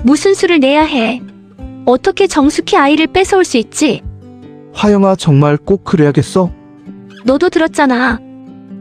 무슨 수를 내야 해? 어떻게 정숙희 아이를 뺏어올 수 있지? 화영아, 정말 꼭 그래야겠어? 너도 들었잖아.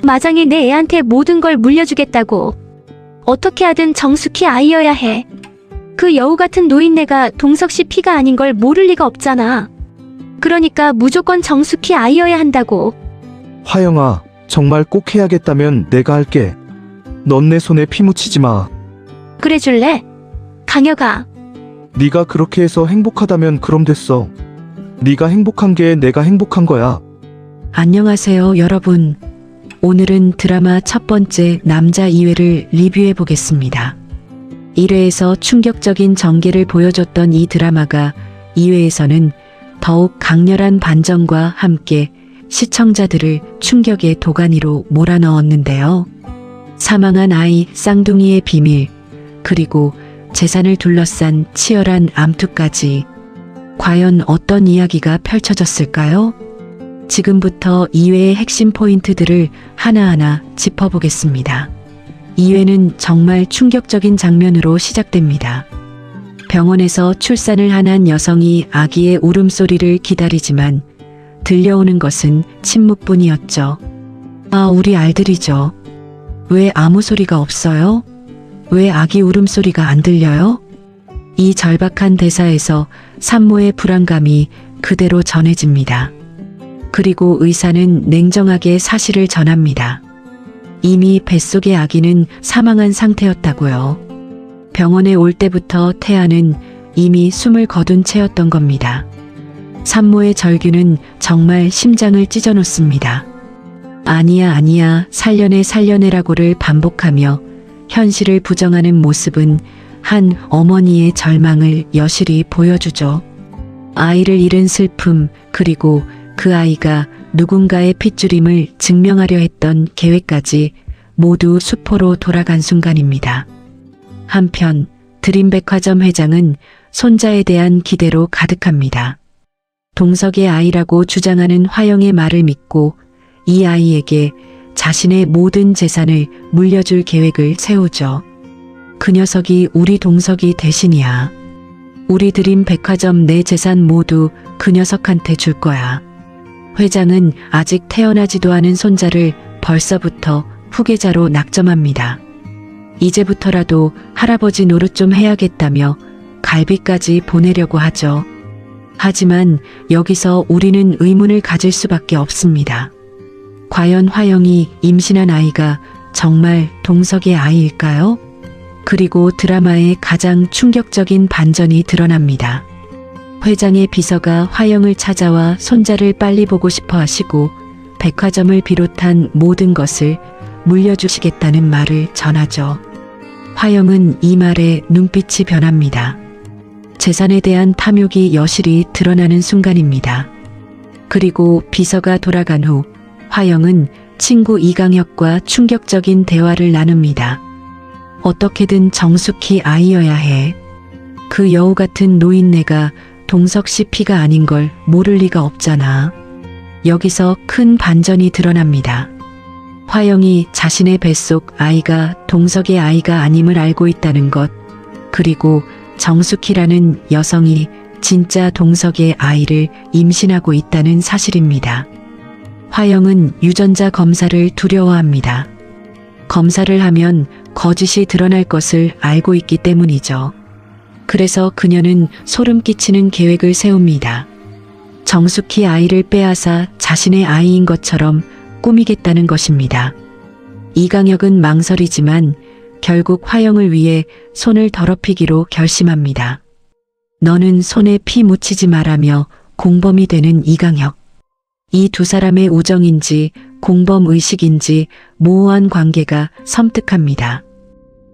마장이 내 애한테 모든 걸 물려주겠다고. 어떻게 하든 정숙희 아이여야 해. 그 여우 같은 노인네가 동석 씨 피가 아닌 걸 모를 리가 없잖아. 그러니까 무조건 정숙희 아이여야 한다고. 화영아, 정말 꼭 해야겠다면 내가 할게. 넌 내 손에 피 묻히지 마. 그래 줄래? 강혁아. 네가 그렇게 해서 행복하다면 그럼 됐어. 네가 행복한 게 내가 행복한 거야. 안녕하세요, 여러분. 오늘은 드라마 첫 번째 남자 2회를 리뷰해 보겠습니다. 1회에서 충격적인 전개를 보여줬던 이 드라마가 2회에서는 더욱 강렬한 반전과 함께 시청자들을 충격의 도가니로 몰아넣었는데요. 사망한 아이 쌍둥이의 비밀, 그리고 재산을 둘러싼 치열한 암투까지 과연 어떤 이야기가 펼쳐졌을까요? 지금부터 2회의 핵심 포인트들을 하나하나 짚어보겠습니다. 2회는 정말 충격적인 장면으로 시작됩니다. 병원에서 출산을 한 한 여성이 아기의 울음소리를 기다리지만 들려오는 것은 침묵뿐이었죠. 아, 우리 알들이죠. 왜 아무 소리가 없어요? 왜 아기 울음소리가 안 들려요? 이 절박한 대사에서 산모의 불안감이 그대로 전해집니다. 그리고 의사는 냉정하게 사실을 전합니다. 이미 뱃속의 아기는 사망한 상태였다고요. 병원에 올 때부터 태아는 이미 숨을 거둔 채였던 겁니다. 산모의 절규는 정말 심장을 찢어놓습니다. 아니야, 아니야, 살려내, 살려내라고를 반복하며 현실을 부정하는 모습은 한 어머니의 절망을 여실히 보여주죠. 아이를 잃은 슬픔, 그리고 그 아이가 누군가의 핏줄임을 증명하려 했던 계획까지 모두 수포로 돌아간 순간입니다. 한편 드림백화점 회장은 손자에 대한 기대로 가득합니다. 동석의 아이라고 주장하는 화영의 말을 믿고 이 아이에게 자신의 모든 재산을 물려줄 계획을 세우죠. 그 녀석이 우리 동석이 대신이야. 우리 드림백화점 내 재산 모두 그 녀석한테 줄 거야. 회장은 아직 태어나지도 않은 손자를 벌써부터 후계자로 낙점합니다. 이제부터라도 할아버지 노릇 좀 해야겠다며 갈비까지 보내려고 하죠. 하지만 여기서 우리는 의문을 가질 수밖에 없습니다. 과연 화영이 임신한 아이가 정말 동석의 아이일까요? 그리고 드라마의 가장 충격적인 반전이 드러납니다. 회장의 비서가 화영을 찾아와 손자를 빨리 보고 싶어 하시고 백화점을 비롯한 모든 것을 물려주시겠다는 말을 전하죠. 화영은 이 말에 눈빛이 변합니다. 재산에 대한 탐욕이 여실히 드러나는 순간입니다. 그리고 비서가 돌아간 후 화영은 친구 이강혁과 충격적인 대화를 나눕니다. 어떻게든 정숙희 아이여야 해. 그 여우 같은 노인네가 동석 씨 피가 아닌 걸 모를 리가 없잖아. 여기서 큰 반전이 드러납니다. 화영이 자신의 뱃속 아이가 동석의 아이가 아님을 알고 있다는 것, 그리고 정숙희라는 여성이 진짜 동석의 아이를 임신하고 있다는 사실입니다. 화영은 유전자 검사를 두려워합니다. 검사를 하면 거짓이 드러날 것을 알고 있기 때문이죠. 그래서 그녀는 소름 끼치는 계획을 세웁니다. 정숙희 아이를 빼앗아 자신의 아이인 것처럼 꾸미겠다는 것입니다. 이강혁은 망설이지만 결국 화영을 위해 손을 더럽히기로 결심합니다. 너는 손에 피 묻히지 말라며 공범이 되는 이강혁. 이 두 사람의 우정인지 공범의식인지 모호한 관계가 섬뜩합니다.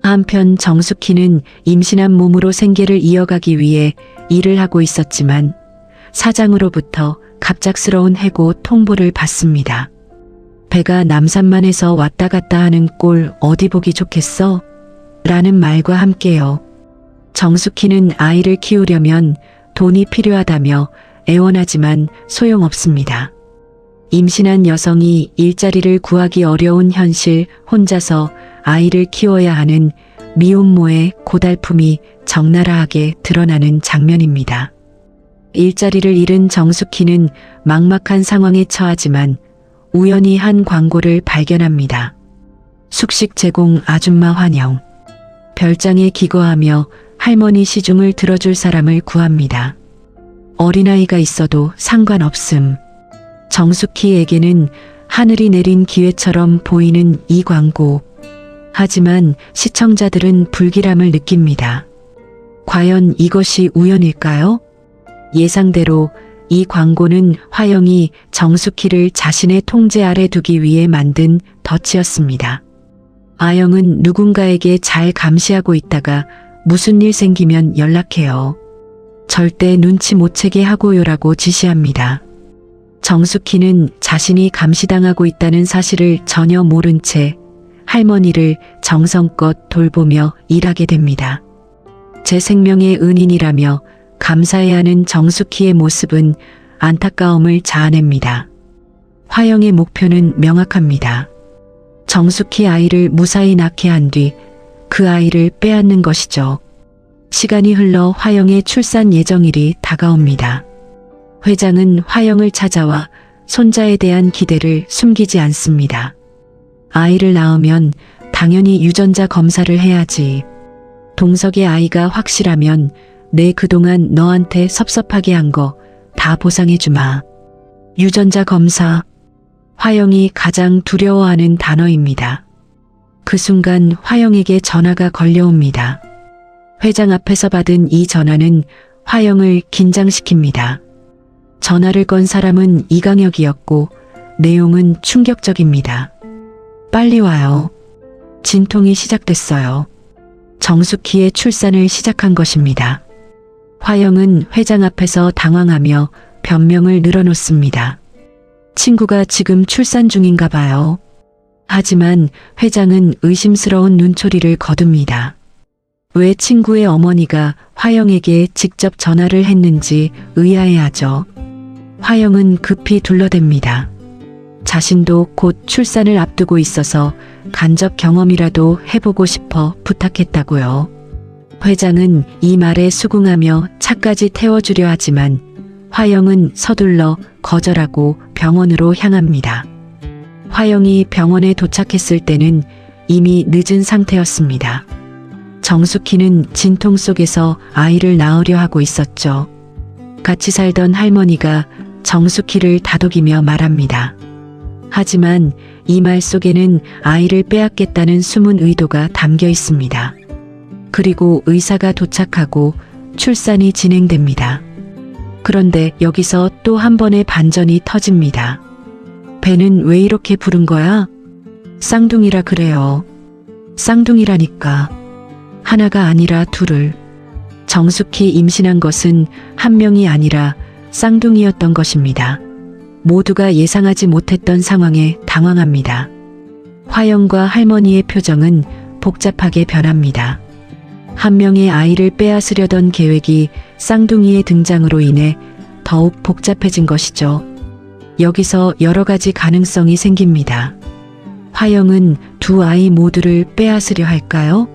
한편 정숙희는 임신한 몸으로 생계를 이어가기 위해 일을 하고 있었지만 사장으로부터 갑작스러운 해고 통보를 받습니다. 배가 남산만에서 왔다 갔다 하는 꼴 어디 보기 좋겠어? 라는 말과 함께요. 정숙희는 아이를 키우려면 돈이 필요하다며 애원하지만 소용없습니다. 임신한 여성이 일자리를 구하기 어려운 현실, 혼자서 아이를 키워야 하는 미혼모의 고달픔이 적나라하게 드러나는 장면입니다. 일자리를 잃은 정숙희는 막막한 상황에 처하지만 우연히 한 광고를 발견합니다. 숙식 제공 아줌마 환영. 별장에 기거하며 할머니 시중을 들어줄 사람을 구합니다. 어린아이가 있어도 상관없음. 정숙희에게는 하늘이 내린 기회처럼 보이는 이 광고. 하지만 시청자들은 불길함을 느낍니다. 과연 이것이 우연일까요? 예상대로 이 광고는 화영이 정숙희를 자신의 통제 아래 두기 위해 만든 덫이었습니다. 아영은 누군가에게 잘 감시하고 있다가 무슨 일 생기면 연락해요. 절대 눈치 못 채게 하고요라고 지시합니다. 정숙희는 자신이 감시당하고 있다는 사실을 전혀 모른 채 할머니를 정성껏 돌보며 일하게 됩니다. 제 생명의 은인이라며 감사해야 하는 정숙희의 모습은 안타까움을 자아냅니다. 화영의 목표는 명확합니다. 정숙희 아이를 무사히 낳게 한 뒤 그 아이를 빼앗는 것이죠. 시간이 흘러 화영의 출산 예정일이 다가옵니다. 회장은 화영을 찾아와 손자에 대한 기대를 숨기지 않습니다. 아이를 낳으면 당연히 유전자 검사를 해야지. 동석의 아이가 확실하면 내 그동안 너한테 섭섭하게 한 거 다 보상해주마. 유전자 검사. 화영이 가장 두려워하는 단어입니다. 그 순간 화영에게 전화가 걸려옵니다. 회장 앞에서 받은 이 전화는 화영을 긴장시킵니다. 전화를 건 사람은 이강혁이었고 내용은 충격적입니다. 빨리 와요. 진통이 시작됐어요. 정숙희의 출산을 시작한 것입니다. 화영은 회장 앞에서 당황하며 변명을 늘어놓습니다. 친구가 지금 출산 중인가 봐요. 하지만 회장은 의심스러운 눈초리를 거둡니다. 왜 친구의 어머니가 화영에게 직접 전화를 했는지 의아해하죠. 화영은 급히 둘러댑니다. 자신도 곧 출산을 앞두고 있어서 간접 경험이라도 해보고 싶어 부탁했다고요. 회장은 이 말에 수긍하며 차까지 태워주려 하지만 화영은 서둘러 거절하고 병원으로 향합니다. 화영이 병원에 도착했을 때는 이미 늦은 상태였습니다. 정숙희는 진통 속에서 아이를 낳으려 하고 있었죠. 같이 살던 할머니가 정숙희를 다독이며 말합니다. 하지만 이 말 속에는 아이를 빼앗겠다는 숨은 의도가 담겨 있습니다. 그리고 의사가 도착하고 출산이 진행됩니다. 그런데 여기서 또 한 번의 반전이 터집니다. 배는 왜 이렇게 부른 거야? 쌍둥이라 그래요. 쌍둥이라니까. 하나가 아니라 둘을. 정숙희 임신한 것은 한 명이 아니라 쌍둥이였던 것입니다. 모두가 예상하지 못했던 상황에 당황합니다. 화영과 할머니의 표정은 복잡하게 변합니다. 한 명의 아이를 빼앗으려던 계획이 쌍둥이의 등장으로 인해 더욱 복잡해진 것이죠. 여기서 여러 가지 가능성이 생깁니다. 화영은 두 아이 모두를 빼앗으려 할까요?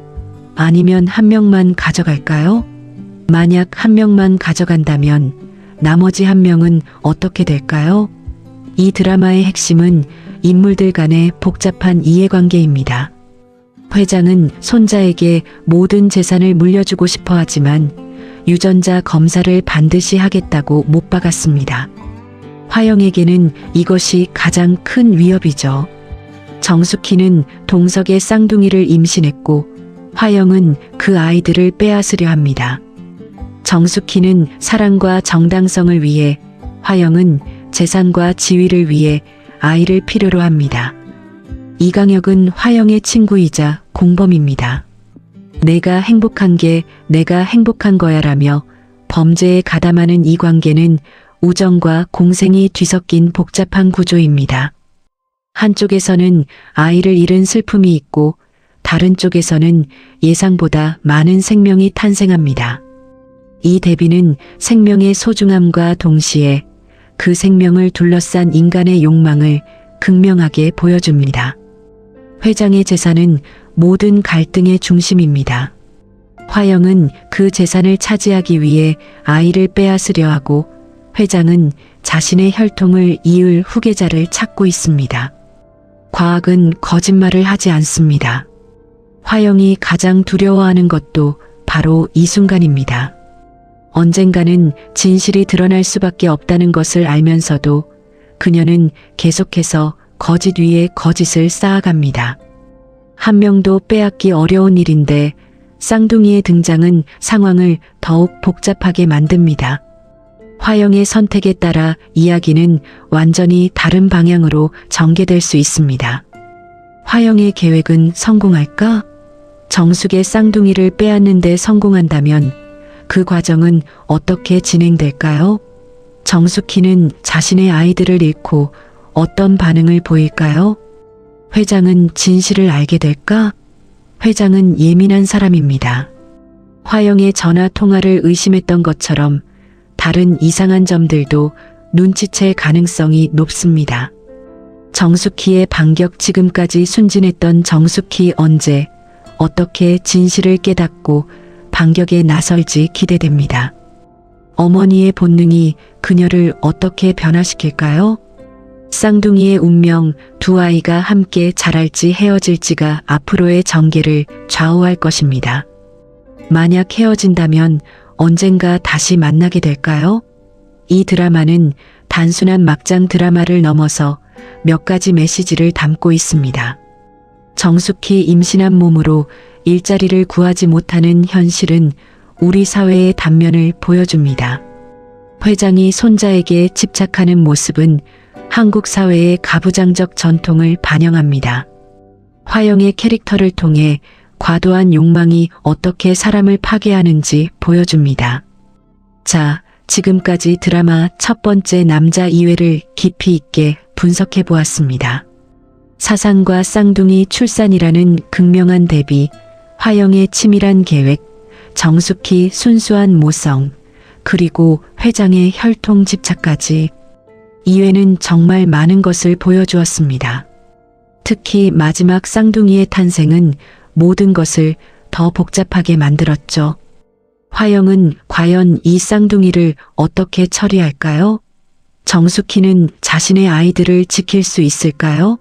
아니면 한 명만 가져갈까요? 만약 한 명만 가져간다면 나머지 한 명은 어떻게 될까요? 이 드라마의 핵심은 인물들 간의 복잡한 이해관계입니다. 회장은 손자에게 모든 재산을 물려주고 싶어 하지만 유전자 검사를 반드시 하겠다고 못 박았습니다. 화영에게는 이것이 가장 큰 위협이죠. 정숙희는 동석의 쌍둥이를 임신했고 화영은 그 아이들을 빼앗으려 합니다. 정숙희는 사랑과 정당성을 위해, 화영은 재산과 지위를 위해 아이를 필요로 합니다. 이강혁은 화영의 친구이자 공범입니다. 내가 행복한 게 내가 행복한 거야라며 범죄에 가담하는 이 관계는 우정과 공생이 뒤섞인 복잡한 구조입니다. 한쪽에서는 아이를 잃은 슬픔이 있고 다른 쪽에서는 예상보다 많은 생명이 탄생합니다. 이 대비는 생명의 소중함과 동시에 그 생명을 둘러싼 인간의 욕망을 극명하게 보여줍니다. 회장의 재산은 모든 갈등의 중심입니다. 화영은 그 재산을 차지하기 위해 아이를 빼앗으려 하고 회장은 자신의 혈통을 이을 후계자를 찾고 있습니다. 과학은 거짓말을 하지 않습니다. 화영이 가장 두려워하는 것도 바로 이 순간입니다. 언젠가는 진실이 드러날 수밖에 없다는 것을 알면서도 그녀는 계속해서 거짓 위에 거짓을 쌓아갑니다. 한 명도 빼앗기 어려운 일인데 쌍둥이의 등장은 상황을 더욱 복잡하게 만듭니다. 화영의 선택에 따라 이야기는 완전히 다른 방향으로 전개될 수 있습니다. 화영의 계획은 성공할까? 정숙의 쌍둥이를 빼앗는데 성공한다면 그 과정은 어떻게 진행될까요? 정숙희는 자신의 아이들을 잃고 어떤 반응을 보일까요? 회장은 진실을 알게 될까? 회장은 예민한 사람입니다. 화영의 전화 통화를 의심했던 것처럼 다른 이상한 점들도 눈치챌 가능성이 높습니다. 정숙희의 반격, 지금까지 순진했던 정숙희 언제 어떻게 진실을 깨닫고 반격에 나설지 기대됩니다. 어머니의 본능이 그녀를 어떻게 변화시킬까요? 쌍둥이의 운명, 두 아이가 함께 자랄지 헤어질지가 앞으로의 전개를 좌우할 것입니다. 만약 헤어진다면 언젠가 다시 만나게 될까요? 이 드라마는 단순한 막장 드라마를 넘어서 몇 가지 메시지를 담고 있습니다. 정숙희 임신한 몸으로 일자리를 구하지 못하는 현실은 우리 사회의 단면을 보여줍니다. 회장이 손자에게 집착하는 모습은 한국 사회의 가부장적 전통을 반영합니다. 화영의 캐릭터를 통해 과도한 욕망이 어떻게 사람을 파괴하는지 보여줍니다. 자, 지금까지 드라마 첫 번째 남자 2회를 깊이 있게 분석해 보았습니다. 사상과 쌍둥이 출산이라는 극명한 대비, 화영의 치밀한 계획, 정숙희 순수한 모성, 그리고 회장의 혈통 집착까지 2회는 정말 많은 것을 보여주었습니다. 특히 마지막 쌍둥이의 탄생은 모든 것을 더 복잡하게 만들었죠. 화영은 과연 이 쌍둥이를 어떻게 처리할까요? 정숙희는 자신의 아이들을 지킬 수 있을까요?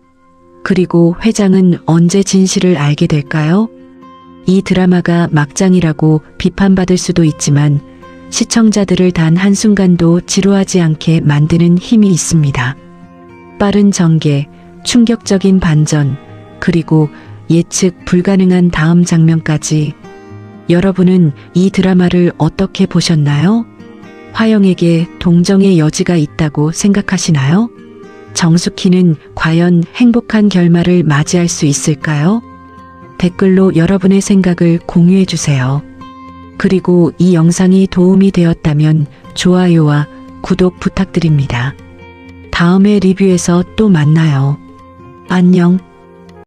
그리고 회장은 언제 진실을 알게 될까요? 이 드라마가 막장이라고 비판받을 수도 있지만 시청자들을 단 한순간도 지루하지 않게 만드는 힘이 있습니다. 빠른 전개, 충격적인 반전, 그리고 예측 불가능한 다음 장면까지. 여러분은 이 드라마를 어떻게 보셨나요? 화영에게 동정의 여지가 있다고 생각하시나요? 정숙희는 과연 행복한 결말을 맞이할 수 있을까요? 댓글로 여러분의 생각을 공유해 주세요. 그리고 이 영상이 도움이 되었다면 좋아요와 구독 부탁드립니다. 다음의 리뷰에서 또 만나요. 안녕.